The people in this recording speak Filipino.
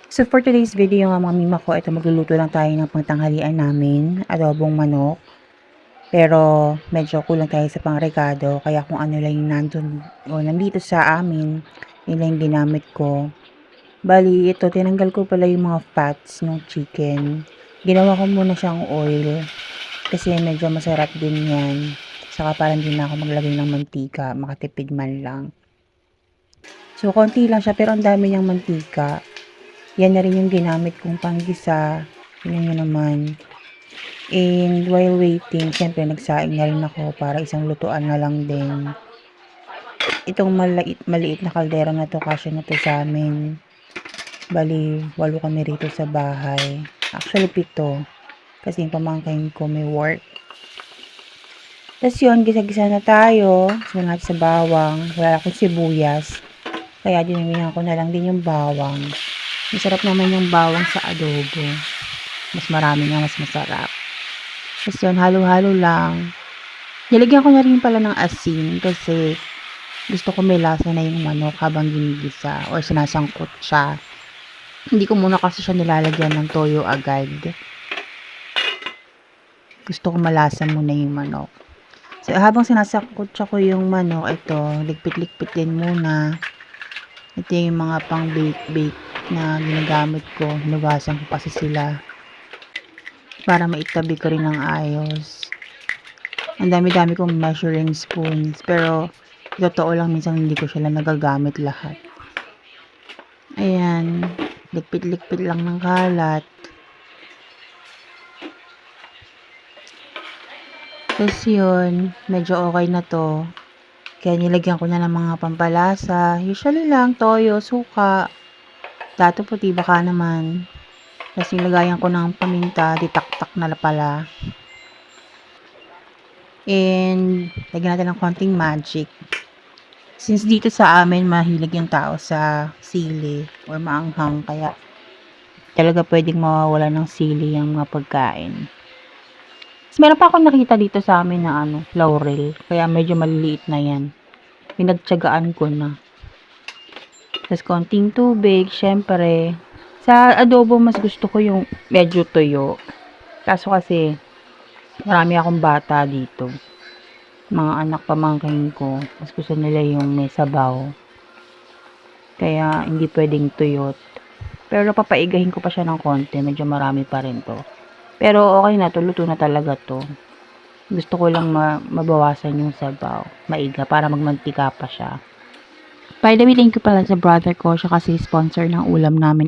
So for today's video nga mga mima ko, ito magluluto lang tayo ng pangtanghalian namin, adobong manok. Pero medyo kulang tayo sa pangrekado, kaya kung ano lang yung nandito sa amin, yun lang yung ginamit ko. Bali, ito, tinanggal ko pala yung mga fats ng chicken. Ginawa ko muna siyang oil, kasi medyo masarap din yan. Saka parang din na ako maglagay ng mantika, makatipid man lang. So, konti lang siya, pero ang dami niyang mantika. Yan na rin yung ginamit kong panggisa. Tingnan nyo naman. And while waiting, syempre nagsaing na rin ako para isang lutuan na lang din. Itong maliit na kaldera na to, kasya na to sa amin. Bali, 8 kami rito sa bahay. Actually, 7. Kasi yung pamangkin ko may work. Tapos yun, gisa-gisa na tayo. Sunod natin sa bawang. Wala akong sibuyas. Kaya dinamihan ko na lang din yung bawang. Masarap naman yung bawang sa adobo. Mas marami nga, mas masarap. Tapos yun, halo-halo lang. Nilagyan ko na rin pala ng asin kasi gusto ko may lasa na yung manok habang ginigisa or sinasangkot siya. Hindi ko muna kasi siya nilalagyan ng toyo agad. Gusto ko malasa muna yung manok. So, habang sinasangkot siya ko yung manok, ito, ligpit-ligpit din muna. Ito yung mga pang bake na ginagamit ko. Hinugasan ko kasi sila para maitabi ko rin ng ayos. Ang dami-dami kong measuring spoons, pero totoo lang minsan hindi ko sila nagagamit lahat. Ayan, ligpit-ligpit lang ng kalat. Tapos yun, medyo okay na to. Kaya nilagyan ko na ng mga pampalasa. Usually lang, toyo, suka, dato puti baka naman. Tapos nilagayan ko ng paminta, ditaktak na pala. And lagyan natin ng konting magic. Since dito sa amin mahilig yung tao sa sili or maanghang, kaya talaga pwedeng mawawala ng sili yung mga pagkain. Tapos meron pa akong nakita dito sa amin na laurel, kaya medyo maliliit na yan. Pinagtiyagaan ko na. Tapos konting tubig, syempre. Sa adobo mas gusto ko yung medyo tuyo. Kaso kasi marami akong bata dito. Mga anak pamangkin ko. Mas gusto nila yung may sabaw. Kaya hindi pwedeng tuyot. Pero papaigahin ko pa siya ng konti. Medyo marami pa rin to. Pero okay na to. Luto na talaga to. Gusto ko lang mabawasan yung sabaw. Maiga para magmantika pa siya. By the way, thank you pala sa brother ko. Siya kasi sponsor ng ulam namin.